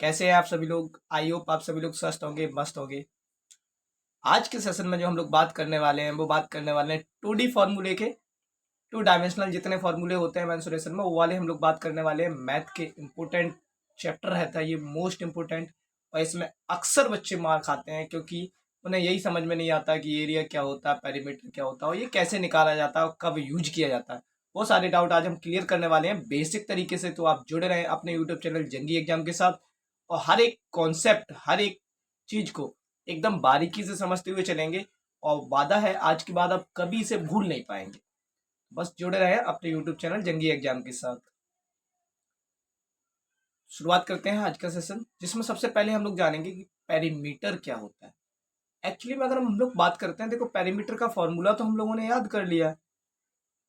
कैसे हैं आप सभी लोग। आई होप आप सभी लोग स्वस्थ होंगे, मस्त होंगे। आज के सेशन में जो हम लोग बात करने वाले हैं वो बात करने वाले हैं 2D फॉर्मूले के। 2 डायमेंशनल जितने फॉर्मूले होते हैं मेंसुरेशन में वो वाले हम लोग बात करने वाले हैं। मैथ के इम्पोर्टेंट चैप्टर रहता है ये, मोस्ट इम्पोर्टेंट। और इसमें अक्सर बच्चे मार खाते हैं क्योंकि उन्हें यही समझ में नहीं आता कि एरिया क्या होता है, पेरीमीटर क्या होता है और ये कैसे निकाला जाता है और कब यूज किया जाता है। वो सारे डाउट आज हम क्लियर करने वाले हैं बेसिक तरीके से। तो आप जुड़े रहें अपने यूट्यूब चैनल जंगी एग्जाम के साथ और हर एक कॉन्सेप्ट, हर एक चीज को एकदम बारीकी से समझते हुए चलेंगे। और वादा है आज के बाद आप कभी इसे भूल नहीं पाएंगे। बस जुड़े रहे अपने यूट्यूब चैनल जंगी एग्जाम के साथ। शुरुआत करते हैं आज का सेशन, जिसमें सबसे पहले हम लोग जानेंगे कि पेरीमीटर क्या होता है। एक्चुअली में अगर हम लोग बात करते हैं, देखो पेरीमीटर का फॉर्मूला तो हम लोगों ने याद कर लिया है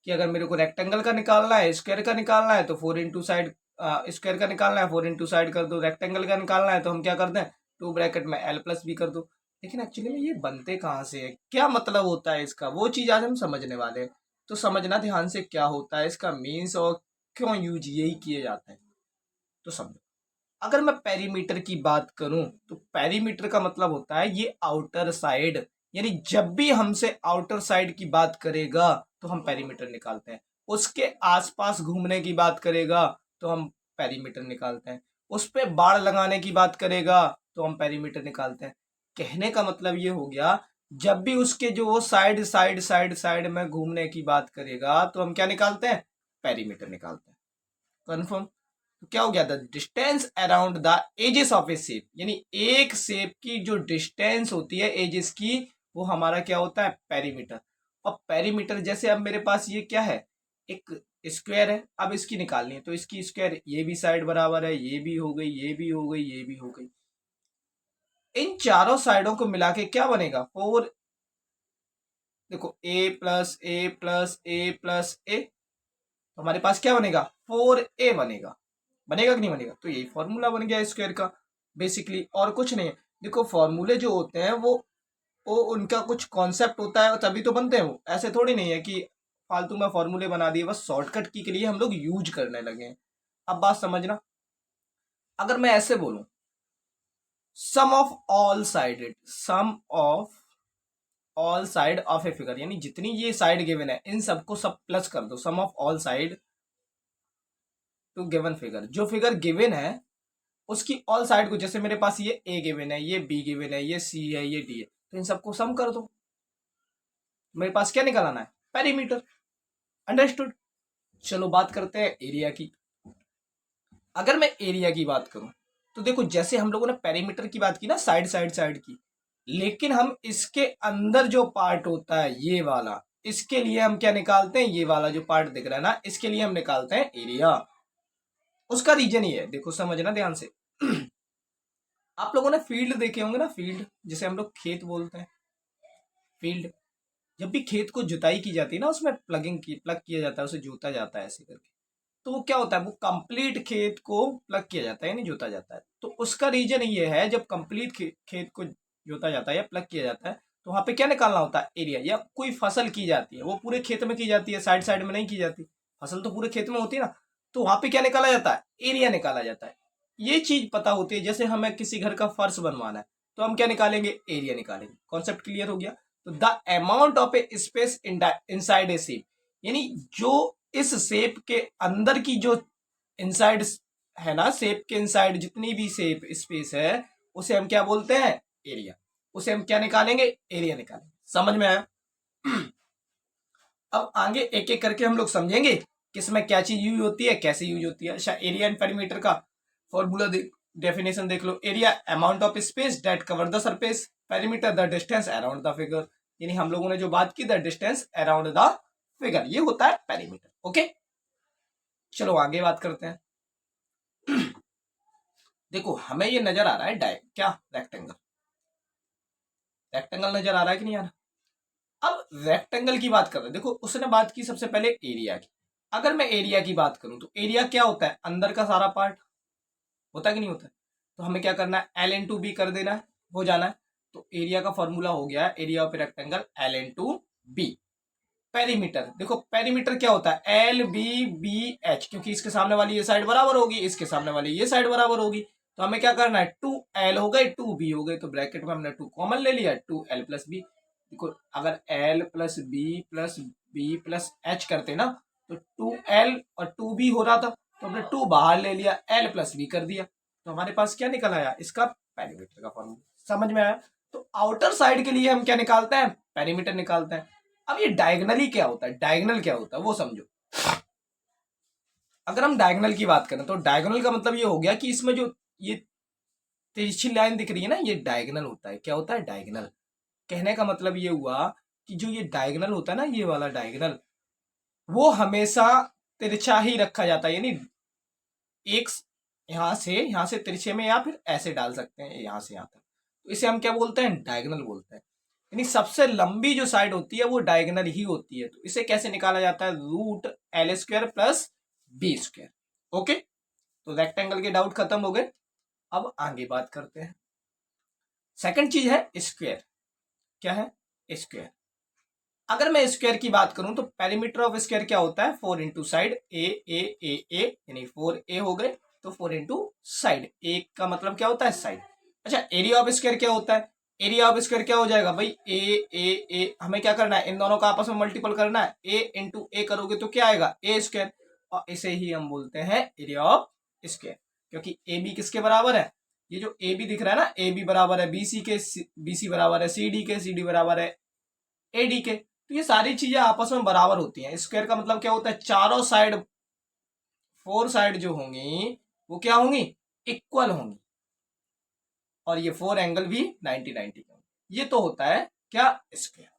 कि अगर मेरे को रेक्टेंगल का निकालना है, स्क्वायर का निकालना है तो 4 इंटू साइड, स्क्वायर का निकालना है 4 इंटू साइड कर दो। रेक्टेंगल का निकालना है तो हम क्या कर दें, 2 ब्रैकेट में L प्लस बी कर दो। लेकिन एक्चुअली में ये बनते कहाँ से है, क्या मतलब होता है इसका, वो चीज़ आज हम समझने वाले हैं। तो समझना ध्यान से क्या होता है इसका मीन्स और क्यों यूज यही किए जाते हैं, तो समझो। अगर मैं पेरीमीटर की बात करूं तो पेरीमीटर का मतलब होता है ये आउटर साइड। यानी जब भी हमसे आउटर साइड की बात करेगा तो हम पेरीमीटर निकालते हैं। उसके आसपास घूमने की बात करेगा तो हम पेरीमीटर निकालते हैं। उस पे बाड़ लगाने की बात करेगा तो हम पेरीमीटर निकालते हैं। कहने का मतलब ये हो गया, जब भी उसके जो वो साइड साइड साइड साइड में घूमने की बात करेगा तो हम क्या निकालते हैं, पेरीमीटर निकालते हैं। कन्फर्म। तो क्या हो गया, the distance around the edges of a shape. यानी एक शेप की जो डिस्टेंस होती है एजेस की, वो हमारा क्या होता है, पेरीमीटर। और पेरीमीटर जैसे अब मेरे पास ये क्या है, एक स्क्वायर है। अब इसकी निकालनी है तो इसकी स्क्वायर, ये भी साइड बराबर है, ये भी हो गई, ये भी हो गई, ये भी हो गई। इन चारों साइडों को मिला के क्या बनेगा, 4। देखो ए प्लस ए प्लस ए प्लस ए, तो हमारे पास क्या बनेगा, 4A बनेगा। बनेगा कि नहीं बनेगा, तो यही फॉर्मूला बन गया स्क्वायर का बेसिकली, और कुछ नहीं है। देखो फॉर्मूले जो होते हैं वो उनका कुछ कॉन्सेप्ट होता है और तभी तो बनते हैं। वो ऐसे थोड़ी नहीं है कि फालतू में फॉर्मूले बना दिए बस शॉर्टकट की के लिए हम लोग यूज करने लगे हैं। अब बात समझना, अगर मैं ऐसे बोलूं, sum of all sided, sum of all side of a figure, यानी जितनी ये साइड गिवन है इन सबको सब प्लस कर दो, sum of all side to given figure. जो फिगर गिवन है उसकी ऑल साइड को, जैसे मेरे पास ये ए गिवन है, ये बी गिवन है, ये सी है, ये डी है, तो इन सबको सम कर दो। मेरे पास क्या निकाल आना है, पेरीमीटर। अंडरस्टूड। चलो बात करते हैं एरिया की। अगर मैं एरिया की बात करूं तो देखो, जैसे हम लोगों ने पेरीमीटर की बात की ना, साइड साइड साइड की, लेकिन हम इसके अंदर जो पार्ट होता है ये वाला, इसके लिए हम क्या निकालते हैं, ये वाला जो पार्ट दिख रहा है ना, इसके लिए हम निकालते हैं एरिया। उसका रीजन ये है, देखो समझना ध्यान से। आप लोगों ने फील्ड देखे होंगे ना, फील्ड जिसे हम लोग खेत बोलते हैं। फील्ड, जब भी खेत को जुताई की जाती है ना, उसमें प्लग किया जाता है, उसे जोता जाता है ऐसे करके। तो वो क्या होता है, वो कंप्लीट खेत को प्लग किया जाता है यानी जोता जाता है। तो उसका रीजन ये है, जब कंप्लीट खेत को जोता जाता है या प्लग किया जाता है तो वहां पे क्या निकालना होता है, एरिया। या कोई फसल की जाती है वो पूरे खेत में की जाती है, साइड साइड में नहीं की जाती। फसल तो पूरे खेत में होती है ना, तो वहां पे क्या निकाला जाता है, एरिया निकाला जाता है। ये चीज पता होती है, जैसे हमें किसी घर का फर्श बनवाना है तो हम क्या निकालेंगे, एरिया निकालेंगे। कॉन्सेप्ट क्लियर हो गया। तो the amount of A space inside a shape, यानी जो इस शेप के अंदर की जो इनसाइड है ना, शेप के इनसाइड जितनी भी शेप स्पेस है उसे हम क्या बोलते हैं, एरिया। उसे हम क्या निकालेंगे, एरिया निकालेंगे। समझ में आया। अब आगे एक एक करके हम लोग समझेंगे किसमें क्या चीज यूज होती है, कैसे यूज होती है। अच्छा, एरिया एंड पेरीमीटर का फॉर्मूला डेफिनेशन देख लो। Area amount of space that cover the surface, perimeter the distance around the figure. यानी हम लोगों ने जो बात की, the distance around the figure, ये होता है पेरीमीटर। ओके, चलो आगे बात करते हैं। देखो हमें ये नजर आ रहा है क्या, रेक्टेंगल। रेक्टेंगल नजर आ रहा है कि नहीं आ रहा। अब रेक्टेंगल की बात कर रहे हैं, देखो उसने बात की सबसे पहले एरिया की। अगर मैं एरिया की बात करूं तो एरिया क्या होता है, अंदर का सारा पार्ट होता है कि नहीं होता है। तो हमें क्या करना है, L/B कर देना है, हो जाना है। तो एरिया का फॉर्मूला हो गया area of rectangle L/B। Perimeter, देखो पेरीमीटर क्या होता है, LBBH, क्योंकि इसके सामने वाली ये साइड बराबर होगी, इसके सामने वाली ये साइड बराबर होगी। तो हमें क्या करना है, 2L हो गए 2B हो गए, तो ब्रैकेट में हमने 2 कॉमन ले लिया, 2L प्लस बी। देखो अगर L plus B plus H करते ना तो 2L और 2B हो रहा था, तो हमने 2 बाहर ले लिया, L प्लस बी कर दिया, तो हमारे पास क्या निकल आया, इसका पेरीमीटर का फॉर्मूला। समझ में आया? तो आउटर साइड के लिए हम क्या निकालते हैं, पेरीमीटर निकालते हैं। अब ये डायगनली क्या होता है, डायगनल क्या होता है वो समझो। अगर हम डायगोनल की बात करें तो डायगोनल का मतलब ये हो गया कि इसमें जो ये तिरछी लाइन दिख रही है ना, ये डायगोनल होता है। क्या होता है, डायगोनल। कहने का मतलब ये हुआ कि जो ये डायगोनल होता है ना, ये वाला डायगोनल, वो हमेशा तिरछा ही रखा जाता है, यानी एक यहां से तिरछे में, या फिर ऐसे डाल सकते हैं यहां से यहां तक, तो इसे हम क्या बोलते हैं, डायगोनल बोलते हैं। यानी सबसे लंबी जो साइड होती है वो डायगोनल ही होती है। तो इसे कैसे निकाला जाता है, √L² प्लस B²। ओके, तो रेक्टेंगल के डाउट खत्म हो गए। अब आगे बात करते हैं। सेकंड चीज है स्क्वायर। क्या है, स्क्वायर। अगर मैं स्क्वायर की बात करूं तो पेरीमीटर ऑफ स्क्वायर क्या होता है, 4 इंटू साइड ए, यानी 4A हो गए, तो 4 इंटू साइड, ए का मतलब क्या होता है, साइड। अच्छा, एरिया ऑफ स्क्वायर क्या होता है, एरिया ऑफ स्क्वायर क्या हो जाएगा भाई, ए, हमें क्या करना है, इन दोनों का आपस में मल्टीपल करना है, ए इंटू ए करोगे तो क्या आएगा, A², और इसे ही हम बोलते हैं एरिया ऑफ स्क्वायर। क्योंकि ए बी किसके बराबर है, ये जो ए बी दिख रहा है ना, ए बी बराबर है BC के, BC बराबर है CD के, CD बराबर है AD के, तो ये सारी चीजें आपस में बराबर होती हैं। स्क्वायर का मतलब क्या होता है, चारों साइड, 4 साइड जो होंगी वो क्या होंगी, इक्वल होंगी, और ये 4 एंगल भी 90-90 के होंगे। ये तो होता है क्या, स्क्वायर।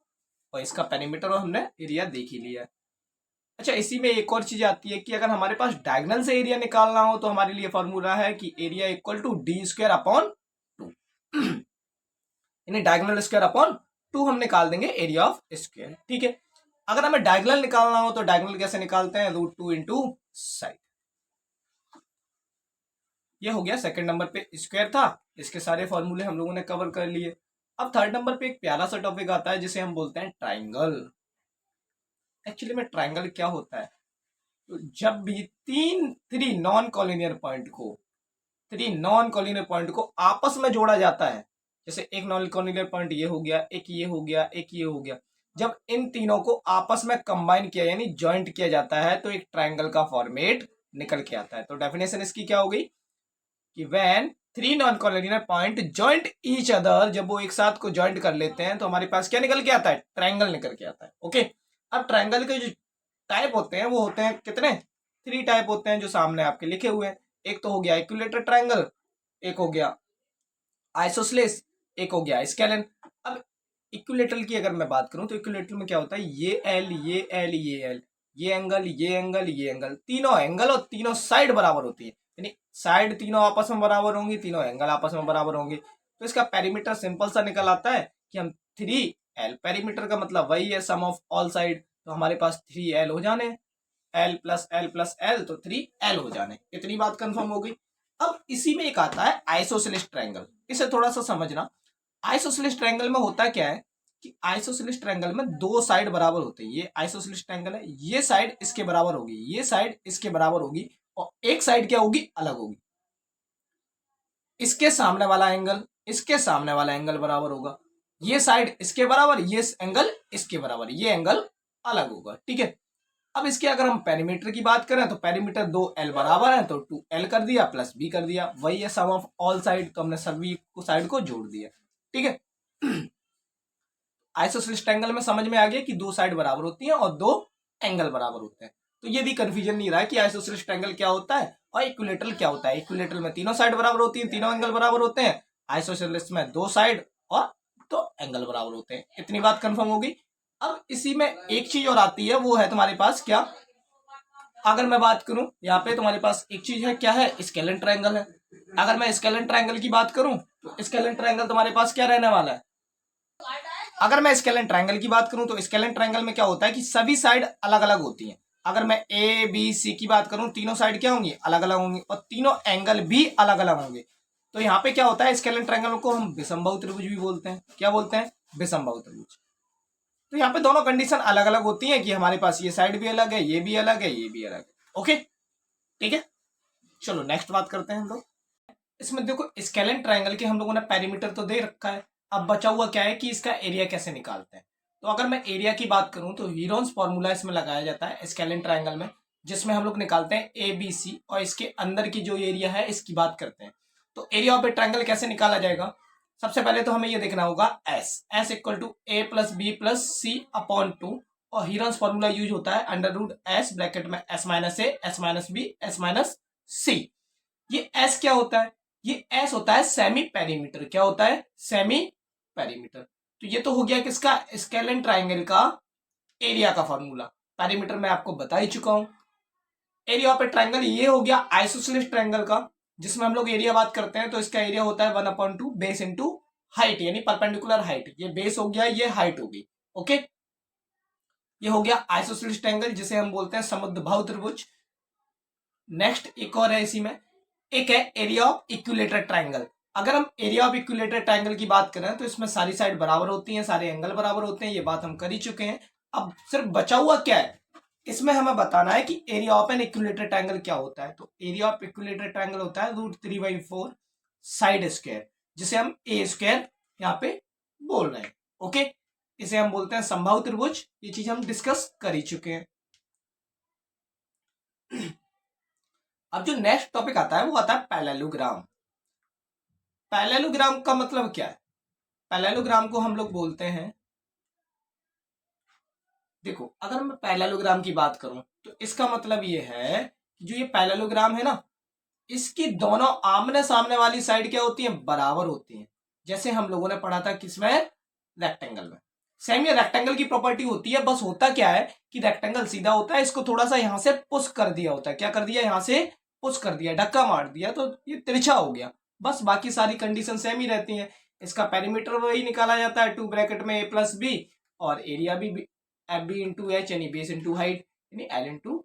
और इसका पेरीमीटर और हमने एरिया देख ही लिया है। अच्छा, इसी में एक और चीज आती है कि अगर हमारे पास डायगोनल से एरिया निकालना हो तो हमारे लिए फॉर्मूला है कि एरिया इक्वल टू D²/2, यानी डायगोनल स्क्वायर अपॉन 2 हम निकाल देंगे एरिया ऑफ स्क्वायर। ठीक है, अगर हमें डायगोनल निकालना हो तो डायगोनल कैसे निकालते हैं, √2 इंटू साइड। ये हो गया सेकंड नंबर पे स्क्वायर था, इसके सारे फॉर्मूले हम लोगों ने कवर कर लिए। अब थर्ड नंबर पे एक प्यारा सा टॉपिक आता है जिसे हम बोलते हैं ट्राइंगल। एक्चुअली में ट्राइंगल क्या होता है, तो जब भी थ्री नॉन कॉलिनियर पॉइंट को आपस में जोड़ा जाता है, जैसे एक नॉन कॉलिनियर पॉइंट ये हो गया, एक ये हो गया, एक ये हो गया, जब इन तीनों को आपस में कंबाइन किया यानी ज्वाइंट किया जाता है तो एक ट्राइंगल का फॉर्मेट निकल के आता है। तो डेफिनेशन इसकी क्या हो गई कि when 3 non collinear point joint each other, जब वो एक साथ को ज्वाइंट कर लेते हैं तो हमारे पास क्या निकल के आता है, ट्राइंगल निकल के आता है। ओके, अब ट्राइंगल के जो टाइप होते हैं वो होते हैं कितने, 3 टाइप होते हैं जो सामने आपके लिखे हुए हैं। एक तो हो गया इक्विलेटर ट्राइंगल, एक हो गया आइसोसेलेस, एक हो गया स्केलन। अब इक्विलेटरल की अगर मैं बात करूं तो इक्विलेटरल में क्या होता है, ये एल, ये एल, ये एल, ये एंगल, ये एंगल, ये एंगल, तीनों एंगल और तीनों साइड बराबर होती है, यानी साइड तीनों आपस में बराबर होंगी, तीनों एंगल आपस में बराबर होंगे। तो इसका पेरीमीटर सिंपल सा निकल आता है कि हम 3L, पेरीमीटर का मतलब वही है सम ऑफ ऑल साइड, तो हमारे पास 3L हो जाने, L plus L plus L, तो 3L हो जाने। इतनी बात कंफर्म हो गई। अब इसी में एक आता है आइसोसेलेस ट्रायंगल, इसे थोड़ा सा समझना। आइसोसेलेस ट्रायंगल में होता क्या है कि आइसोसेलेस ट्रायंगल में 2 साइड बराबर होते हैं। ये आइसोसेलेस ट्रायंगल है, ये साइड इसके बराबर होगी, ये साइड इसके बराबर होगी, और एक साइड क्या होगी, अलग होगी। इसके सामने वाला एंगल इसके सामने वाला एंगल बराबर होगा, ये साइड इसके बराबर, ये एंगल इसके बराबर, ये एंगल अलग होगा। ठीक है, अब इसके अगर हम पेरीमीटर की बात करें तो पेरीमीटर 2L बराबर है, तो 2L कर दिया प्लस B कर दिया, वही है सम ऑफ ऑल साइड, तो हमने सभी को साइड को जोड़ दिया। ठीक है, आइसोसेलेस ट्रायंगल में समझ में आ गया कि 2 साइड बराबर होती हैं और 2 एंगल बराबर होते हैं। तो ये भी कंफ्यूजन नहीं रहा कि आइसोसेलेस ट्रायंगल क्या होता है और इक्विलेटरल क्या होता है। इक्विलेटरल में तीनों साइड बराबर होती हैं, तीनों एंगल बराबर होते हैं। आइसोसेलेस में 2 साइड और 2 एंगल बराबर होते हैं। इतनी बात कंफर्म होगी। अब इसी में एक चीज और आती है, वो है तुम्हारे पास क्या, अगर मैं बात करूं यहाँ पे तुम्हारे पास एक चीज है, क्या है, स्केलन ट्रायंगल है। अगर मैं स्केलन ट्रायंगल की बात करूं तो स्केलन ट्रायंगल तुम्हारे पास क्या रहने वाला है, अगर मैं स्केलन ट्रायंगल की बात करूं तो स्केलन ट्रायंगल में क्या होता है कि सभी साइड अलग अलग होती हैं। अगर मैं ABC की बात करूं, तीनों साइड क्या होंगी, अलग अलग होंगी, और तीनों एंगल भी अलग अलग होंगे। तो यहाँ पे क्या होता है, स्केलन ट्रायंगल को हम विषमबाहु त्रिभुज भी बोलते हैं। क्या बोलते हैं, विषमबाहु त्रिभुज। तो यहाँ पे दोनों कंडीशन अलग अलग होती हैं कि हमारे पास ये साइड भी अलग है, ये भी अलग है, ये भी अलग है। ओके, ठीक है, चलो नेक्स्ट बात करते हैं हम लोग। इसमें देखो स्केलेन ट्राइंगल के हम लोगों ने पेरीमीटर तो दे रखा है, अब बचा हुआ क्या है कि इसका एरिया कैसे निकालते हैं। तो अगर मैं एरिया की बात करूं तो हीरोन्स फॉर्मूला इसमें लगाया जाता है स्केलेन ट्राइंगल में, जिसमें हम लोग निकालते हैं ए बी सी और इसके अंदर की जो एरिया है इसकी बात करते हैं। तो एरिया ऑफ ए ट्राइंगल कैसे निकाला जाएगा, सबसे पहले तो हमें ये देखना होगा S equal to A plus B plus C upon two, और हीरोन्स फॉर्मूला यूज होता है अंडर रूट एस ब्रैकेट में S minus A S minus B S minus C. ये एस क्या होता है, ये एस होता है सेमी पेरीमीटर। क्या होता है, सेमी पेरीमीटर। तो ये तो हो गया किसका, स्केलेन ट्राइंगल का एरिया का फॉर्मूला। पेरीमीटर मैं आपको बता ही चुका हूं। एरिया ऑफ ए ट्राइंगल ये हो गया आइसोसेलेस ट्राइंगल का, जिसमें हम लोग एरिया बात करते हैं तो इसका एरिया होता है 1/2 बेस इंटू हाइट, यानी परपेंडिकुलर हाइट। ये बेस हो गया, ये हाइट होगी। ओके, ये हो गया आइसोसेलेस ट्राइंगल जिसे हम बोलते हैं समुद्रबाहु त्रिभुज। नेक्स्ट एक और है इसी में, एक है एरिया ऑफ इक्विलेटरल ट्राइंगल। अगर हम एरिया ऑफ इक्विलेटरल ट्राइंगल की बात करें तो इसमें सारी साइड बराबर होती हैं, सारे एंगल बराबर होते हैं, ये बात हम कर ही चुके हैं। अब सिर्फ बचा हुआ क्या है, इसमें हमें बताना है कि area of an equilateral triangle क्या होता है। तो एरिया ऑफ इक्विलेटरल ट्राइंगल होता है √3/4 साइड स्क्वायर, जिसे हम ए स्क्वायर यहाँ पे बोल रहे हैं। ओके, इसे हम बोलते हैं समबाहु त्रिभुज। ये चीज हम डिस्कस कर ही चुके हैं। अब जो नेक्स्ट टॉपिक आता है वो आता है पैरेललोग्राम। पैरेललोग्राम का मतलब क्या है, पैरेललोग्राम को हम लोग बोलते हैं, देखो अगर मैं पैरेललोग्राम की बात करूं तो इसका मतलब ये है कि जो ये पैरेललोग्राम है ना, इसकी दोनों आमने सामने वाली साइड क्या होती है, बराबर होती है। जैसे हम लोगों ने पढ़ा था किसमें, रेक्टेंगल में। सेम ये रेक्टेंगल की प्रॉपर्टी होती है, बस होता क्या है कि रेक्टेंगल सीधा होता है, इसको थोड़ा सा यहां से पुश कर दिया होता है। क्या कर दिया, यहां से पुश कर दिया, धक्का मार दिया तो ये तिरछा हो गया। बस बाकी सारी कंडीशन सेम ही रहती है। इसका पेरीमीटर वही निकाला जाता है 2 ब्रैकेट में ए प्लस बी, और एरिया भी एफ बी इंटू एच यानी बेस इंटू हाइट यानी एल इंटू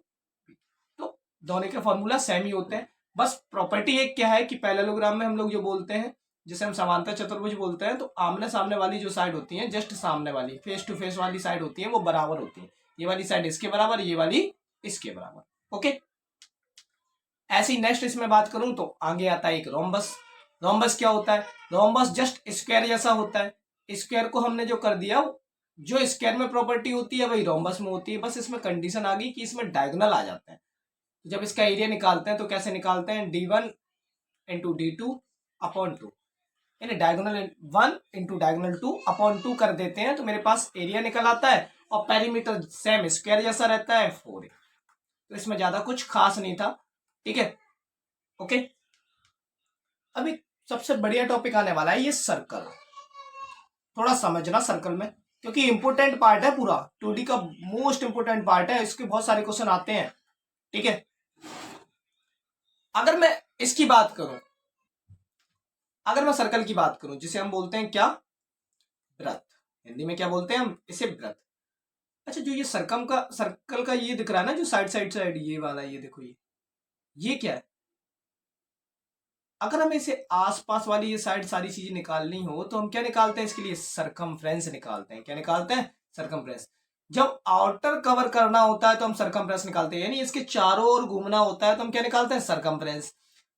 बी। तो दोनों के फॉर्मूला सेम ही होते हैं। बस प्रॉपर्टी एक क्या है कि पैरेललोग्राम में हम लोग जो बोलते हैं, जिसे हम समांतर चतुर्भुज बोलते हैं, तो आमने सामने वाली जो साइड होती है, जस्ट सामने वाली फेस टू फेस वाली साइड होती है, वो बराबर होती है। ये वाली साइड इसके बराबर, ये वाली इसके बराबर। ओके, ऐसी नेक्स्ट इसमें बात करूं तो आगे आता है एक रोम्बस। रोम्बस क्या होता है, रोम्बस जस्ट स्क्वायर जैसा होता है। स्क्वायर को हमने जो कर दिया, जो स्क्वायर में प्रॉपर्टी होती है वही रोम्बस में होती है, बस इसमें कंडीशन आ गई कि इसमें डायगोनल आ जाते हैं। जब इसका एरिया निकालते हैं तो कैसे निकालते हैं, d1 इंटू d2 अपॉन 2, यानी डायगोनल 1 इंटू डायगोनल 2 अपॉन 2 कर देते हैं तो मेरे पास एरिया निकल आता है, और पेरीमीटर सेम स्क्वायर जैसा रहता है 4। तो इसमें ज्यादा कुछ खास नहीं था। ठीक है, ओके। अभी सबसे बढ़िया टॉपिक आने वाला है ये सर्कल। थोड़ा समझना सर्कल में, क्योंकि इंपोर्टेंट पार्ट है पूरा, 2D का मोस्ट इंपोर्टेंट पार्ट है, इसके बहुत सारे क्वेश्चन आते हैं। ठीक है, अगर मैं इसकी बात करूं, अगर मैं सर्कल की बात करूं जिसे हम बोलते हैं क्या, वृत्त। हिंदी में क्या बोलते हैं हम इसे, वृत्त। अच्छा, जो ये सर्कल का ये दिख रहा है ना, जो साइड साइड साइड ये वाला, ये देखो ये क्या है। अगर हमें इसे आसपास वाली ये साइड सारी चीजें निकालनी हो तो हम क्या निकालते हैं, इसके लिए सरकमफ्रेंस निकालते हैं। क्या निकालते हैं, सरकमफ्रेंस। जब आउटर कवर करना होता है तो हम सरकमफ्रेंस निकालते हैं, यानी इसके चारों ओर घूमना होता है तो हम क्या निकालते हैं, सरकमफ्रेंस।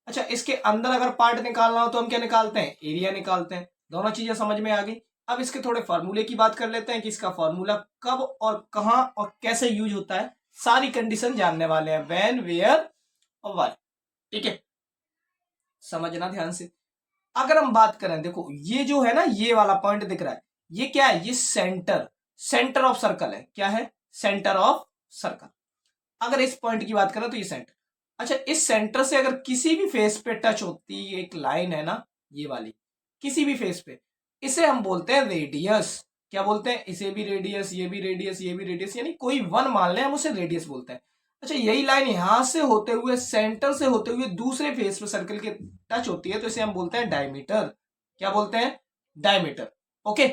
अच्छा, इसके अंदर अगर पार्ट निकालना हो तो हम क्या निकालते हैं, एरिया निकालते हैं। दोनों चीजें समझ में आ गई। अब इसके थोड़े फॉर्मूले की बात कर लेते हैं कि इसका फॉर्मूला कब और कहां और कैसे यूज होता है, सारी कंडीशन जानने वाले हैं, व्हेन वेयर और व्हाई। ठीक है, समझना ध्यान से। अगर हम बात करें, देखो ये जो है ना, ये वाला पॉइंट दिख रहा है, ये क्या है, ये सेंटर, सेंटर ऑफ सर्कल है। क्या है, सेंटर ऑफ सर्कल। अगर इस पॉइंट की बात करें तो ये सेंटर। अच्छा, इस सेंटर से अगर किसी भी फेस पे टच होती एक लाइन है ना, ये वाली, किसी भी फेस पे, इसे हम बोलते हैं रेडियस। क्या बोलते हैं, इसे भी रेडियस, ये भी रेडियस, ये भी रेडियस, यानी कोई वन मान लें हम उसे रेडियस बोलते हैं। अच्छा, यही लाइन यहां से होते हुए, सेंटर से होते हुए दूसरे फेस पे सर्कल के टच होती है तो इसे हम बोलते हैं डायमीटर। क्या बोलते हैं, डायमीटर। ओके,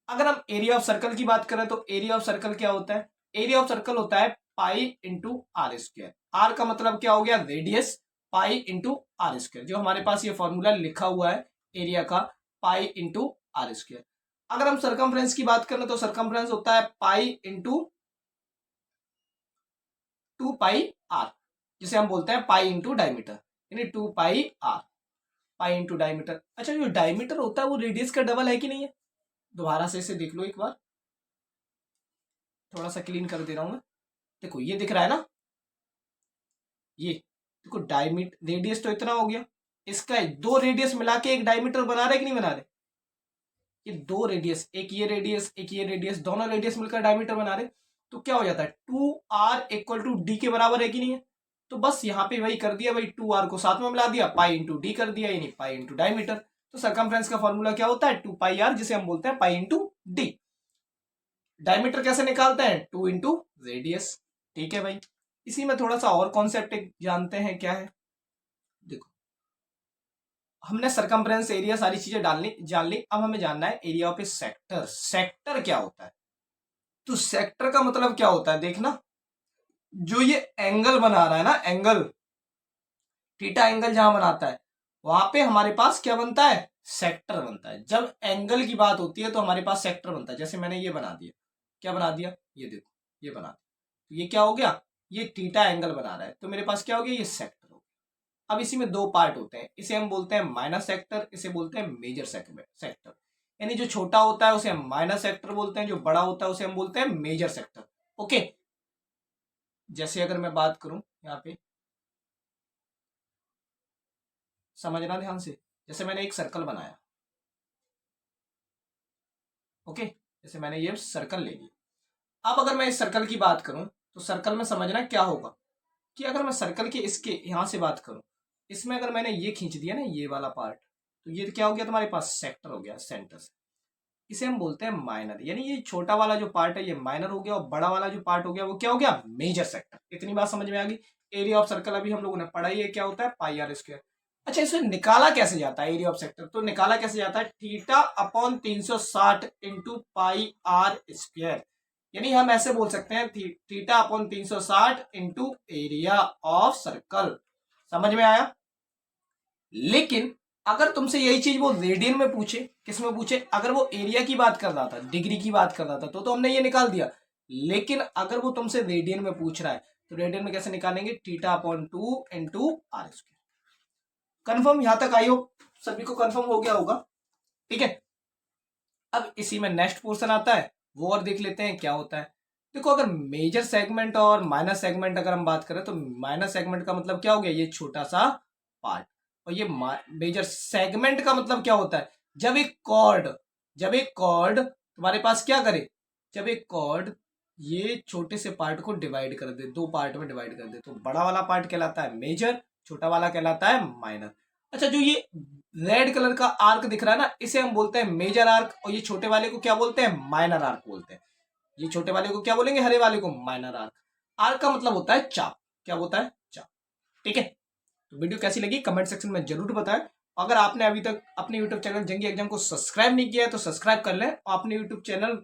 अगर हम एरिया ऑफ सर्कल की बात करें तो एरिया ऑफ सर्कल क्या होता है, एरिया ऑफ सर्कल होता है pi into r square. R का मतलब क्या हो गया, radius, pi into r square, जो हमारे पास ये फॉर्मूला लिखा हुआ है एरिया का, पाई इंटू आर स्क्वायर। अगर हम सरकमफ्रेंस की बात करें तो सरकमफ्रेंस होता है पाई इंटू 2 पाई आर, जिसे हम बोलते हैं पाई इंटू डायमीटर, यानी 2 पाई आर। Pi into diameter. अच्छा जो डायमीटर होता है वो रेडियस का डबल है कि नहीं है? दोबारा से इसे देख लो एक बार, थोड़ा सा क्लीन कर दे रहा हूं मैं। देखो ये दिख रहा है ना, ये देखो डायमीटर, रेडियस तो इतना हो गया, इसका दो रेडियस मिला के एक डायमीटर बना रहे कि नहीं बना रहे? ये दो रेडियस, एक ये रेडियस एक ये रेडियस, दोनों रेडियस मिलकर डायमीटर बना रहे, तो क्या हो जाता है 2r इक्वल टू डी के बराबर है कि नहीं है? तो बस यहाँ पे वही कर दिया भाई, 2r को साथ में मिला दिया, पाई इंटू डी कर दिया, यानी पाई इंटू डायमीटर। तो सरकमफ्रेंस का फॉर्मूला क्या होता है 2 पाई r, जिसे हम बोलते हैं पाई इंटू डी। डायमीटर कैसे निकालते हैं 2 इंटू रेडियस। ठीक है भाई, इसी में थोड़ा सा और कॉन्सेप्ट जानते हैं, क्या है देखो, हमने सरकमफ्रेंस एरिया सारी चीजें जान ली, अब हमें जानना है area of A sector. Sector क्या होता है? तो सेक्टर का मतलब क्या होता है देखना, जो ये एंगल बना रहा है ना, एंगल थीटा एंगल जहां बनाता है वहां पे हमारे पास क्या बनता है, सेक्टर बनता है। जब एंगल की बात होती है तो हमारे पास सेक्टर बनता है। जैसे मैंने ये बना दिया, क्या बना दिया, ये देखो ये बना दिया, तो ये क्या हो गया, ये थीटा एंगल बना रहा है, तो मेरे पास क्या हो गया, ये सेक्टर हो गया। अब इसी में दो पार्ट होते हैं, इसे हम बोलते हैं माइनस सेक्टर, इसे बोलते हैं मेजर सेक्टर। यानी जो छोटा होता है उसे हम माइनस सेक्टर बोलते हैं, जो बड़ा होता है उसे हम बोलते हैं मेजर सेक्टर। ओके, जैसे अगर मैं बात करूं यहाँ पे, समझना ध्यान से, जैसे मैंने एक सर्कल बनाया, ओके, जैसे मैंने ये सर्कल ले लिया। अब अगर मैं इस सर्कल की बात करूं तो सर्कल में समझना क्या होगा कि अगर मैं सर्कल के इसके यहां से बात करूं, इसमें अगर मैंने ये खींच दिया ना ये वाला पार्ट, तो ये क्या हो गया तुम्हारे पास, सेक्टर हो गया सेंटर से। इसे हम बोलते हैं माइनर, यानी ये छोटा वाला जो पार्ट है ये माइनर हो गया, और बड़ा वाला जो पार्ट हो गया वो क्या हो गया, मेजर सेक्टर। इतनी बात समझ में आ गई। एरिया ऑफ सर्कल अभी हम लोगों ने पढ़ा ही है, क्या होता है पाई आर स्क्वायर। अच्छा इसमें निकाला कैसे जाता है एरिया ऑफ सेक्टर, तो निकाला कैसे जाता है theta upon 360 into pi r square. यानी हम ऐसे बोल सकते हैं theta upon 360 into area of circle. समझ में आया? लेकिन अगर तुमसे यही चीज वो रेडियन में पूछे, किस में पूछे, अगर वो एरिया की बात कर रहा था, डिग्री की बात कर रहा था, तो हमने ये निकाल दिया। लेकिन अगर वो तुमसे रेडियन में पूछ रहा है तो रेडियन में कैसे निकालेंगे, theta upon 2 into r square. Confirm? यहां तक आई हो सभी को, कन्फर्म हो गया होगा? ठीक है, अब इसी में नेक्स्ट पोर्शन आता है, वो और देख लेते हैं क्या होता है। देखो अगर मेजर सेगमेंट और माइनर सेगमेंट अगर हम बात करें, तो माइनर सेगमेंट का मतलब क्या हो गया, ये छोटा सा पार्ट, और ये मेजर सेगमेंट का मतलब क्या होता है, जब एक कॉर्ड तुम्हारे पास क्या करे, जब एक कॉर्ड ये छोटे से पार्ट को डिवाइड कर दे, दो पार्ट में डिवाइड कर दे, तो बड़ा वाला पार्ट कहलाता है मेजर, छोटा वाला कहलाता है माइनर। अच्छा जो ये रेड कलर का आर्क दिख रहा है ना, इसे हम बोलते हैं मेजर आर्क, और ये छोटे वाले को क्या बोलते हैं, माइनर आर्क बोलते हैं। ये छोटे वाले को क्या बोलेंगे, हरे वाले को माइनर आर्क। आर्क का मतलब होता है चाप, क्या होता है, चाप। ठीक है, तो वीडियो कैसी लगी कमेंट सेक्शन में जरूर बताएं। अगर आपने अभी तक अपने यूट्यूब चैनल जंगी एग्जाम को सब्सक्राइब नहीं किया है तो सब्सक्राइब कर लें, और अपने यूट्यूब चैनल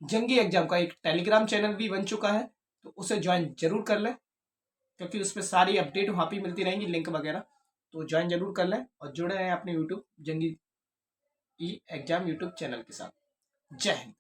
जंगी एग्जाम का एक टेलीग्राम चैनल भी बन चुका है, तो उसे ज्वाइन जरूर कर लें, क्योंकि उस पर सारी अपडेट वहाँ पे मिलती रहेंगी, लिंक वगैरह, तो ज्वाइन जरूर कर लें और जुड़े रहें अपने यूट्यूब जंगी एग्जाम यूट्यूब चैनल के साथ। जय हिंद।